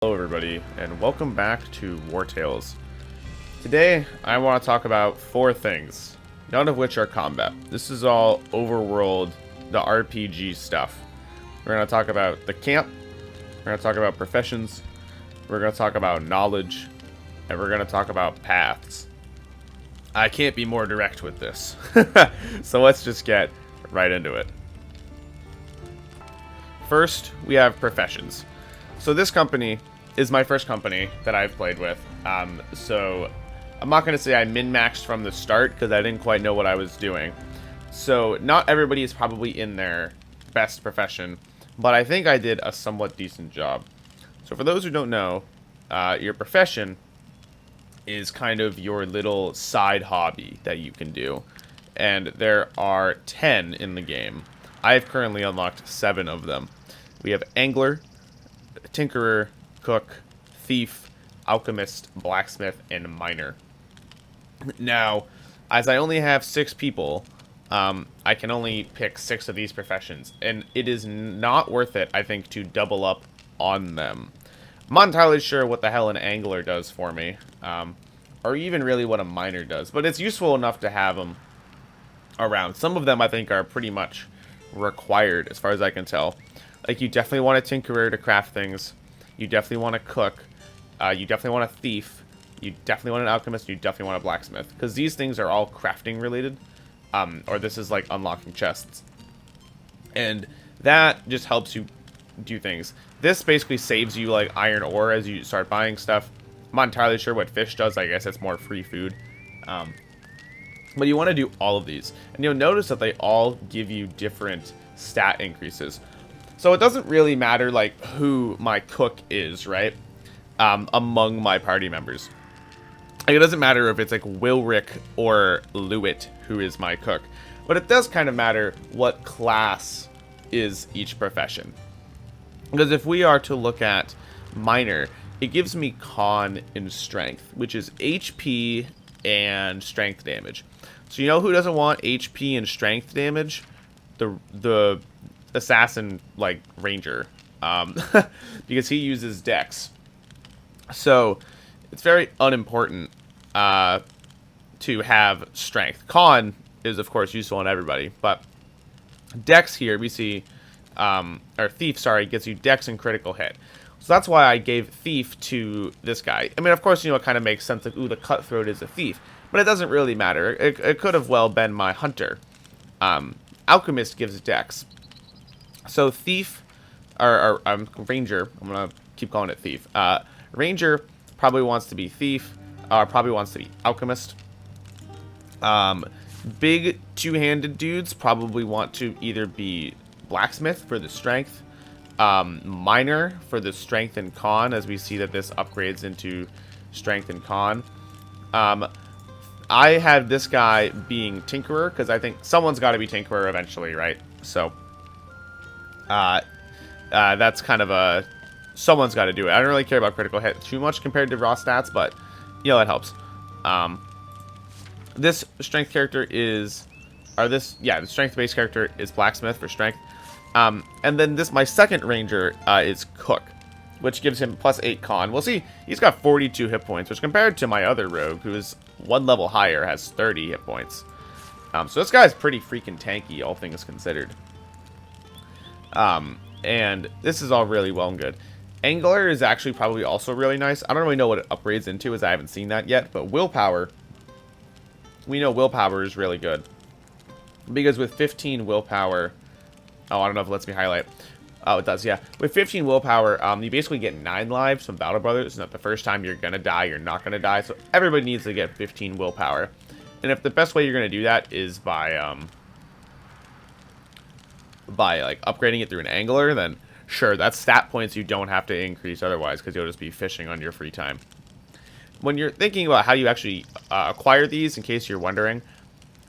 Hello everybody, and welcome back to Wartales. Today, I want to talk about four things, none of which are combat. This is all Overworld, the RPG stuff. We're going to talk about the camp, we're going to talk about professions, we're going to talk about knowledge, and we're going to talk about paths. I can't be more direct with this. So let's just get right into it. First, we have professions. So this company is my first company that I've played with. So I'm not going to say I min-maxed from the start because I didn't quite know what I was doing. So not everybody is probably in their best profession, but I think I did a somewhat decent job. So for those who don't know, your profession is kind of your little side hobby that you can do. And there are 10 in the game. I've currently unlocked 7 of them. We have Angler, Tinkerer, Cook, Thief, Alchemist, Blacksmith, and Miner. Now, as I only have 6 people, I can only pick 6 of these professions, and it is not worth it, I think, to double up on them. I'm not entirely sure what the hell an Angler does for me, or even really what a Miner does, but it's useful enough to have them around. Some of them, I think, are pretty much required, as far as I can tell. Like, you definitely want a Tinkerer to craft things. You definitely want a Cook. You definitely want a Thief. You definitely want an Alchemist. You definitely want a Blacksmith. Because these things are all crafting related. Or this is like unlocking chests. And that just helps you do things. This basically saves you like iron ore as you start buying stuff. I'm not entirely sure what fish does. I guess it's more free food. But you want to do all of these. And you'll notice that they all give you different stat increases. So it doesn't really matter, like, who my cook is, right? Among my party members. Like, it doesn't matter if it's, like, Wilric or Lewitt who is my cook. But it does kind of matter what class is each profession. Because if we are to look at Miner, it gives me Con and Strength, which is HP and Strength damage. So you know who doesn't want HP and Strength damage? The assassin, like, ranger, because he uses dex. So it's very unimportant to have strength. Con is, of course, useful on everybody, but dex here we see, or thief, sorry, gets you dex and critical hit. So that's why I gave thief to this guy. I mean, of course, you know, it kind of makes sense, like, ooh, the cutthroat is a thief, but it doesn't really matter. It could have well been my hunter. Alchemist gives dex. So thief, or ranger, I'm gonna keep calling it thief. Ranger probably wants to be thief, probably wants to be alchemist. Big two-handed dudes probably want to either be blacksmith for the strength, miner for the strength and con, as we see that this upgrades into strength and con. I had this guy being tinkerer because I think someone's got to be tinkerer eventually, right? So that's kind of a... someone's got to do it. I don't really care about critical hit too much compared to raw stats, but, you know, it helps. This strength character is... the strength-based character is Blacksmith for strength. And then my second ranger is Cook, which gives him plus 8 con. We'll see, he's got 42 hit points, which compared to my other rogue, who is 1 level higher, has 30 hit points. So this guy's pretty freaking tanky, all things considered. And this is all really well and good. Angler is actually probably also really nice. I don't really know what it upgrades into, as I haven't seen that yet, but willpower, we know willpower is really good. Because with 15 willpower, oh, I don't know if it lets me highlight. Oh, it does, yeah. With 15 willpower, you basically get 9 lives from Battle Brothers. It's not the first time you're gonna die, you're not gonna die, so everybody needs to get 15 willpower. And if the best way you're gonna do that is by like upgrading it through an angler, then sure, that's stat points you don't have to increase otherwise, because you'll just be fishing on your free time. When you're thinking about how you actually acquire these, in case you're wondering,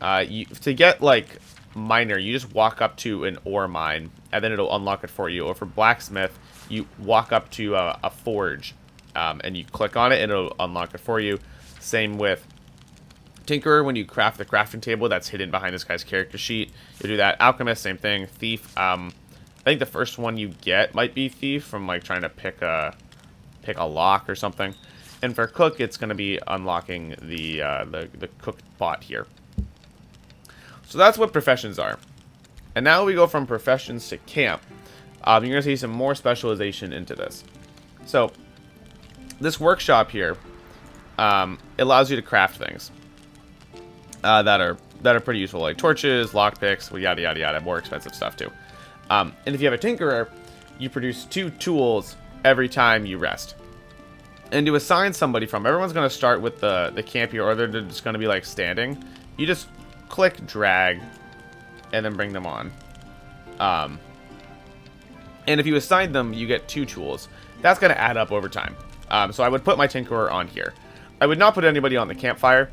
to get like miner, you just walk up to an ore mine and then it'll unlock it for you. Or for blacksmith, you walk up to a forge and you click on it and it'll unlock it for you. Same with Tinkerer, when you craft the crafting table that's hidden behind this guy's character sheet, you'll do that. Alchemist, same thing. Thief, I think the first one you get might be Thief from like trying to pick a pick a lock or something. And for cook, it's going to be unlocking the cooked pot here. So that's what professions are. And now we go from professions to camp. You're going to see some more specialization into this. So this workshop here allows you to craft things that are pretty useful, like torches, lockpicks, well, yada yada yada, more expensive stuff too. And if you have a tinkerer, you produce 2 tools every time you rest. And to assign somebody from, everyone's going to start with the camp here, or they're just going to be like standing. You just click, drag, and then bring them on. And if you assign them, you get 2 tools. That's going to add up over time. So I would put my tinkerer on here. I would not put anybody on the campfire.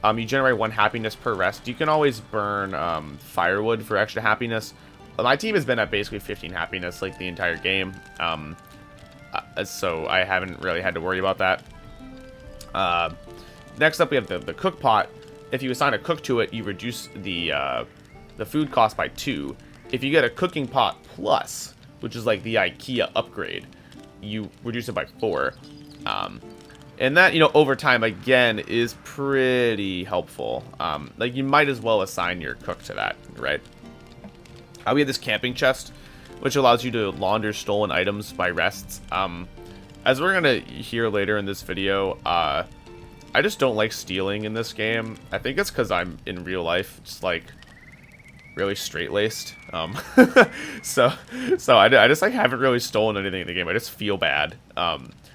You generate 1 happiness per rest. You can always burn firewood for extra happiness. My team has been at basically 15 happiness like the entire game. So I haven't really had to worry about that. Next up, we have the cook pot. If you assign a cook to it, you reduce the food cost by 2. If you get a cooking pot plus, which is like the IKEA upgrade, you reduce it by 4. And that, over time, again, is pretty helpful. Like, you might as well assign your cook to that, right? We have this camping chest, which allows you to launder stolen items by rests. As we're going to hear later in this video, I just don't like stealing in this game. I think it's because I'm, in real life, just, like, really straight-laced. So I just, like, haven't really stolen anything in the game. I just feel bad.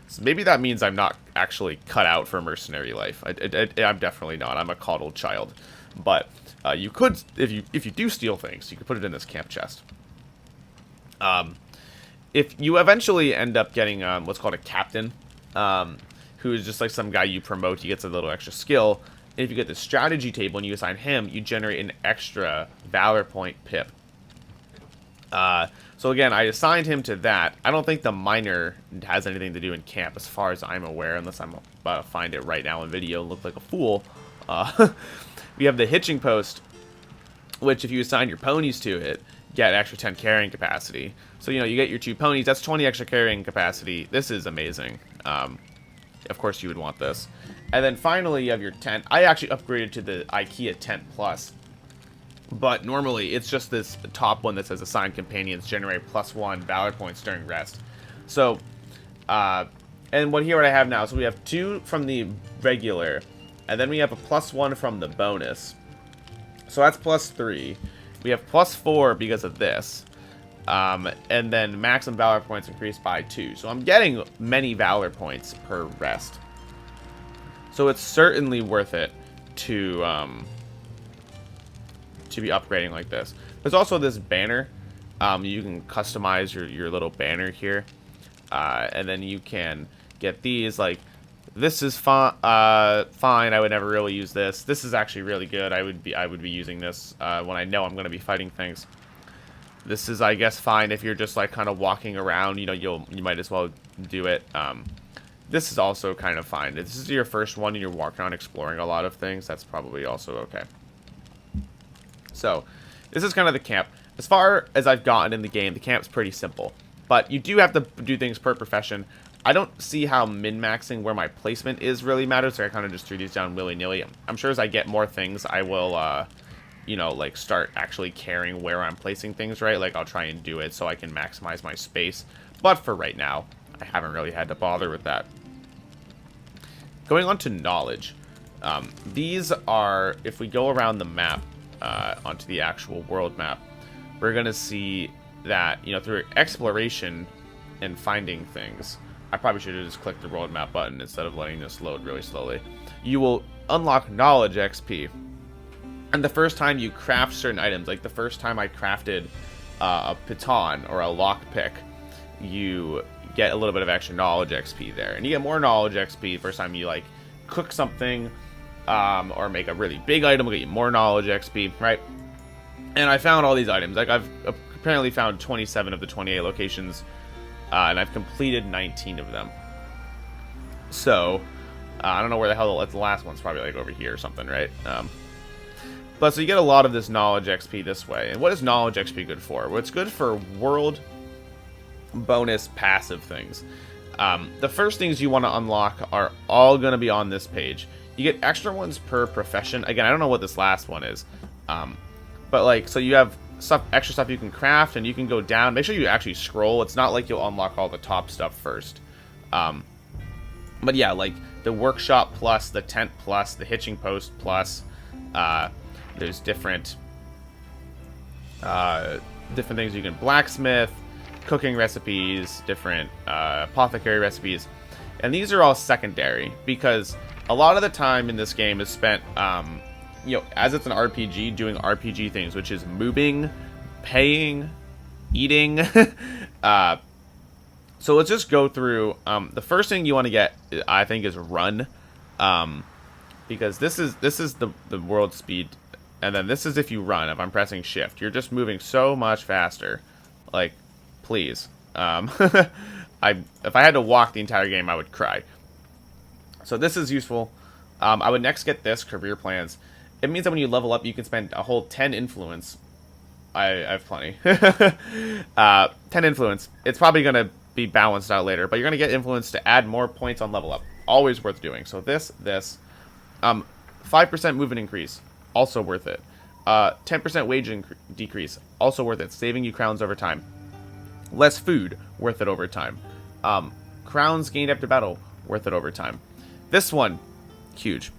So maybe that means I'm not actually cut out for mercenary life. I'm definitely not. I'm a coddled child. But you could, if you do steal things, you could put it in this camp chest. If you eventually end up getting what's called a captain, who is just like some guy you promote, he gets a little extra skill. And if you get the strategy table and you assign him, you generate an extra valor point pip. So again, I assigned him to that. I don't think the miner has anything to do in camp, as far as I'm aware, unless I'm about to find it right now in video and look like a fool. We have the hitching post, which if you assign your ponies to it, get extra 10 carrying capacity. So, you get your 2 ponies, that's 20 extra carrying capacity. This is amazing. Of course you would want this. And then finally you have your tent. I actually upgraded to the IKEA Tent Plus. But normally it's just this top one that says assign companions generate +1 valor points during rest. So, and what I have now, so we have 2 from the regular, and then we have a +1 from the bonus. So that's +3. We have +4 because of this. And then maximum valor points increased by 2. So I'm getting many valor points per rest. So it's certainly worth it to be upgrading like this. There's also this banner. You can customize your little banner here. And then you can get these, like, this is fine. I would never really use this. This is actually really good. I would be using this when I know I'm going to be fighting things. This is, I guess, fine if you're just like kind of walking around. You might as well do it. This is also kind of fine. If this is your first one and you're walking around exploring a lot of things, that's probably also okay. So, this is kind of the camp. As far as I've gotten in the game, the camp's pretty simple. But you do have to do things per profession. I don't see how min-maxing where my placement is really matters, so I kind of just threw these down willy-nilly. I'm sure as I get more things, I will, like, start actually caring where I'm placing things, right? Like, I'll try and do it so I can maximize my space. But for right now, I haven't really had to bother with that. Going on to knowledge. These are, if we go around the map, onto the actual world map, we're going to see that, through exploration and finding things, I probably should have just clicked the world map button instead of letting this load really slowly. You will unlock knowledge XP. And the first time you craft certain items, like the first time I crafted a piton or a lockpick, you get a little bit of extra knowledge XP there. And you get more knowledge XP the first time you, like, cook something, or make a really big item, will get you more knowledge XP, right? And I found all these items. Like, I've apparently found 27 of the 28 locations, and I've completed 19 of them. So, I don't know where the hell the last one's, probably like over here or something, right? But so you get a lot of this knowledge XP this way. And what is knowledge XP good for? Well, it's good for world bonus passive things. The first things you want to unlock are all going to be on this page. You get extra ones per profession. Again, I don't know what this last one is. But like, so you have extra stuff you can craft, and you can go down. Make sure you actually scroll. It's not like you'll unlock all the top stuff first. But yeah, like the workshop plus, the tent plus, the hitching post plus. There's different things you can blacksmith, cooking recipes, different apothecary recipes, and these are all secondary because a lot of the time in this game is spent, as it's an RPG, doing RPG things, which is moving, paying, eating. So let's just go through. The first thing you want to get, I think, is run, because this is the world speed, and then this is if you run. If I'm pressing shift, you're just moving so much faster. Like, please. If I had to walk the entire game, I would cry. So this is useful. I would next get this, career plans. It means that when you level up, you can spend a whole 10 influence. I have plenty. 10 influence. It's probably going to be balanced out later, but you're going to get influence to add more points on level up. Always worth doing. So this. 5% movement increase. Also worth it. 10% wage decrease. Also worth it. Saving you crowns over time. Less food. Worth it over time. Crowns gained after battle. Worth it over time. This one, huge.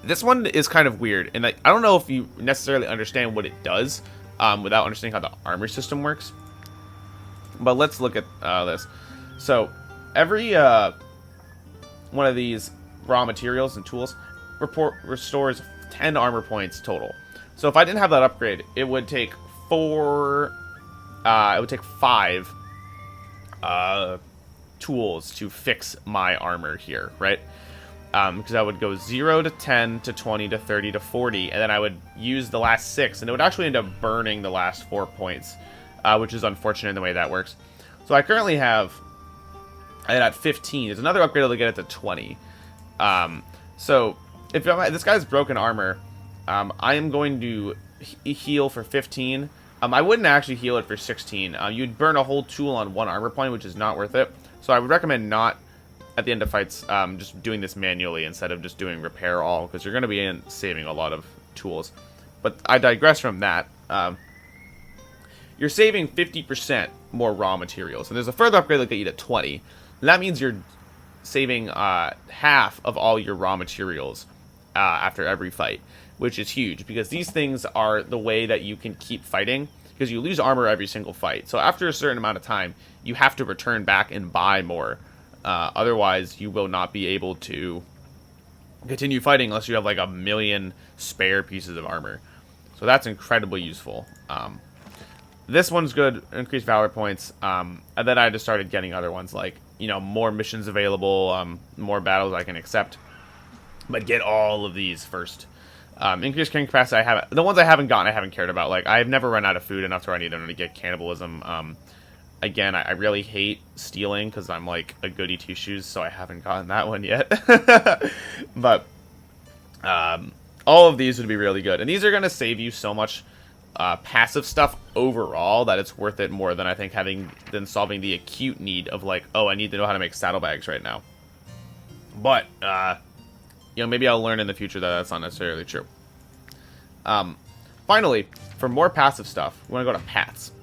This one is kind of weird, and I don't know if you necessarily understand what it does without understanding how the armor system works. But let's look at this. So every one of these raw materials and tools restores 10 armor points total. So if I didn't have that upgrade, it would take 5 tools to fix my armor here, right? Because I would go 0 to 10 to 20 to 30 to 40, and then I would use the last 6, and it would actually end up burning the last 4 points, which is unfortunate in the way that works. So I currently have it at 15. There's another upgrade to get it to 20. So if this guy's broken armor, I am going to heal for 15. I wouldn't actually heal it for 16. You'd burn a whole tool on 1 armor point, which is not worth it. So I would recommend not, at the end of fights, just doing this manually instead of just doing repair all, because you're going to be saving a lot of tools. But I digress from that. You're saving 50% more raw materials, and there's a further upgrade that get you to 20. And that means you're saving half of all your raw materials after every fight, which is huge, because these things are the way that you can keep fighting, because you lose armor every single fight. So after a certain amount of time, you have to return back and buy more. Otherwise, you will not be able to continue fighting unless you have like 1 million spare pieces of armor. So that's incredibly useful. This one's good, increased valor points. And then I just started getting other ones like, more missions available, more battles I can accept. But get all of these first. Increased carrying capacity, the ones I haven't gotten, I haven't cared about. Like, I've never run out of food enough to where I need them to get cannibalism. Again, I really hate stealing because I'm like a goody two-shoes, so I haven't gotten that one yet. But all of these would be really good. And these are going to save you so much passive stuff overall that it's worth it more than I think than solving the acute need of like, oh, I need to know how to make saddlebags right now. But, maybe I'll learn in the future that that's not necessarily true. Finally, for more passive stuff, we want to go to paths.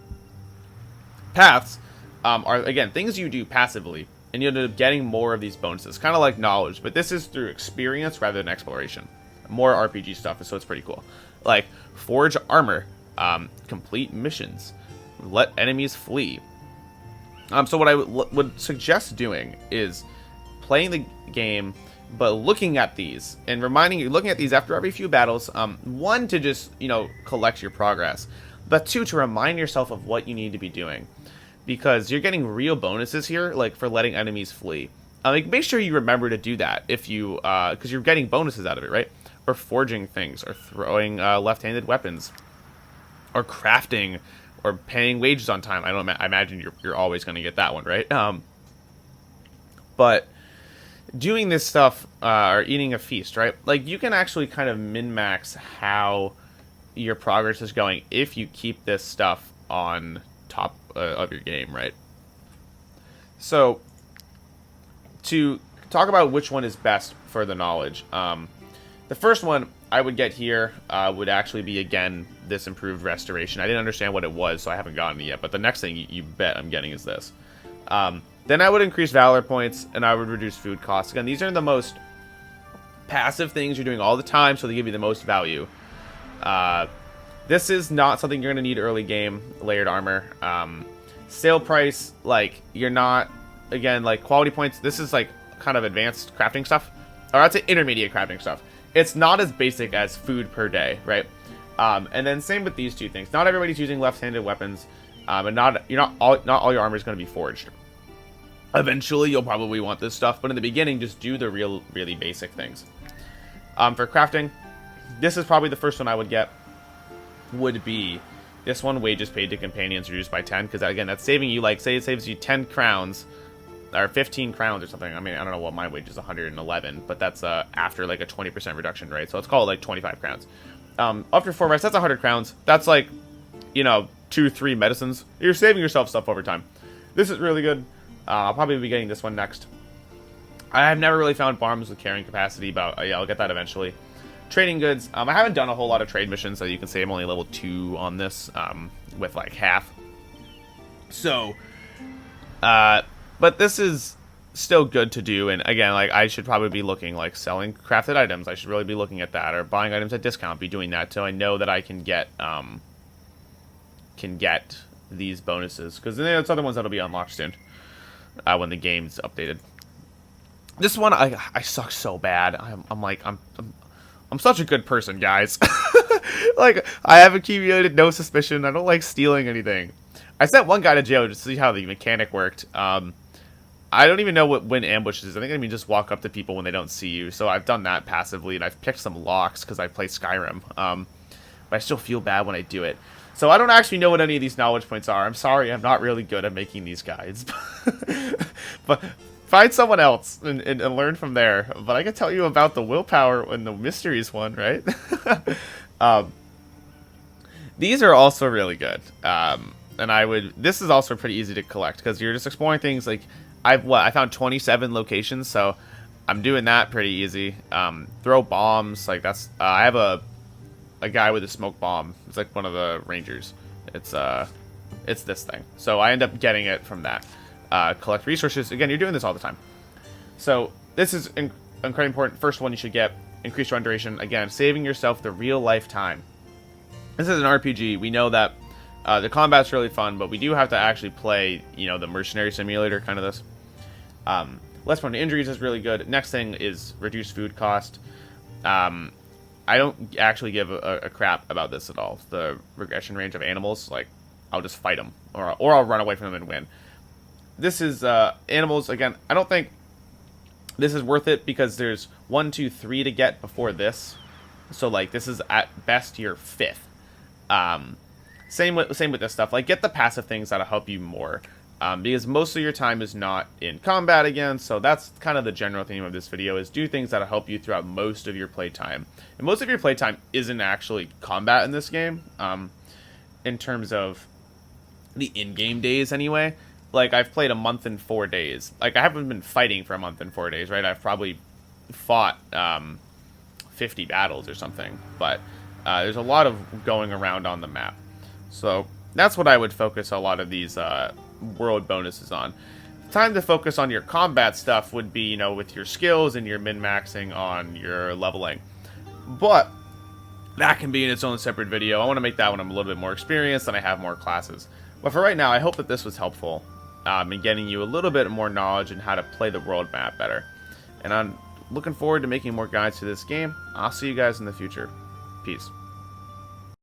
Paths are, again, things you do passively, and you end up getting more of these bonuses, kind of like knowledge, but this is through experience rather than exploration. More RPG stuff, so it's pretty cool. Like, forge armor, complete missions, let enemies flee. So what I would suggest doing is playing the game, but looking at these, and looking at these after every few battles, 1, to just, collect your progress, but 2, to remind yourself of what you need to be doing. Because you're getting real bonuses here, like for letting enemies flee. Make sure you remember to do that if you, because you're getting bonuses out of it, right? Or forging things, or throwing left-handed weapons, or crafting, or paying wages on time. I imagine you're always going to get that one, right? But doing this stuff, or eating a feast, right? Like, you can actually kind of min-max how your progress is going if you keep this stuff on top of your game, right? So to talk about which one is best for the knowledge, the first one I would get here would actually be, again, this improved restoration. I didn't understand what it was, so I haven't gotten it yet. But the next thing you bet I'm getting is this. Then I would increase valor points, and I would reduce food costs. Again, these are the most passive things you're doing all the time, so they give you the most value. This is not something you're going to need early game, layered armor. Sale price, like, you're not, again, like, quality points. This is, like, kind of advanced crafting stuff. Or I'd say intermediate crafting stuff. It's not as basic as food per day, right? And then same with these two things. Not everybody's using left-handed weapons, and not all your armor is going to be forged. Eventually, you'll probably want this stuff, but in the beginning, just do the really basic things. For crafting, this is probably the first one I would get. Would be this one: wages paid to companions reduced by 10, because again, that's saving you, like, say it saves you 10 crowns. Or 15 crowns or something. I mean, I don't know what my wage is, 111, but that's after like a 20% reduction, right? So let's call it like 25 crowns. After 4 rests, that's 100 crowns. That's like, you know, 2-3 medicines. You're saving yourself stuff over time. This is really good. I'll probably be getting this one next. I have never really found farms with carrying capacity, but yeah, I'll get that eventually. Trading goods. I haven't done a whole lot of trade missions, so you can say I'm only level 2 on this, with like half. So, but this is still good to do, and again, like, I should probably be looking, like, selling crafted items. I should really be looking at that, or buying items at discount, be doing that, so I know that I can get these bonuses, because then there's other ones that'll be unlocked soon, when the game's updated. This one, I suck so bad. I'm such a good person, guys. Like, I have accumulated no suspicion. I don't like stealing anything. I sent one guy to jail just to see how the mechanic worked. I don't even know what win ambushes is. I think I mean just walk up to people when they don't see you. So I've done that passively, and I've picked some locks because I play Skyrim. But I still feel bad when I do it. So I don't actually know what any of these knowledge points are. I'm sorry, I'm not really good at making these guides. But find someone else and learn from there. But I can tell you about the willpower and the mysteries one, right? These are also really good. And this is also pretty easy to collect because you're just exploring things. Like, I found 27 locations, so I'm doing that pretty easy. Throw bombs, like that's, I have a guy with a smoke bomb. It's like one of the rangers. It's this thing. So I end up getting it from that. Collect resources. Again, you're doing this all the time. So this is incredibly important. First one you should get, increased run duration. Again, saving yourself the real life time. This is an RPG. We know that the combat's really fun, but we do have to actually play, you know, the mercenary simulator, kind of this. Less prone to injuries is really good. Next thing is reduced food cost. I don't actually give a crap about this at all. The regression range of animals, like, I'll just fight them, or I'll run away from them and win. This is animals. Again, I don't think this is worth it because there's 1, 2, 3 to get before this. So like this is at best your 5th. Same with this stuff. Like, get the passive things that'll help you more, because most of your time is not in combat again. So that's kind of the general theme of this video: is do things that'll help you throughout most of your playtime. And most of your playtime isn't actually combat in this game, in terms of the in-game days anyway. Like, I've played a month and 4 days. Like, I haven't been fighting for a month and 4 days, right? I've probably fought 50 battles or something, but there's a lot of going around on the map. So that's what I would focus a lot of these world bonuses on. Time to focus on your combat stuff would be, you know, with your skills and your min-maxing on your leveling. But that can be in its own separate video. I want to make that when I'm a little bit more experienced and I have more classes. But for right now, I hope that this was helpful in getting you a little bit more knowledge in how to play the world map better. And I'm looking forward to making more guides to this game. I'll see you guys in the future. Peace.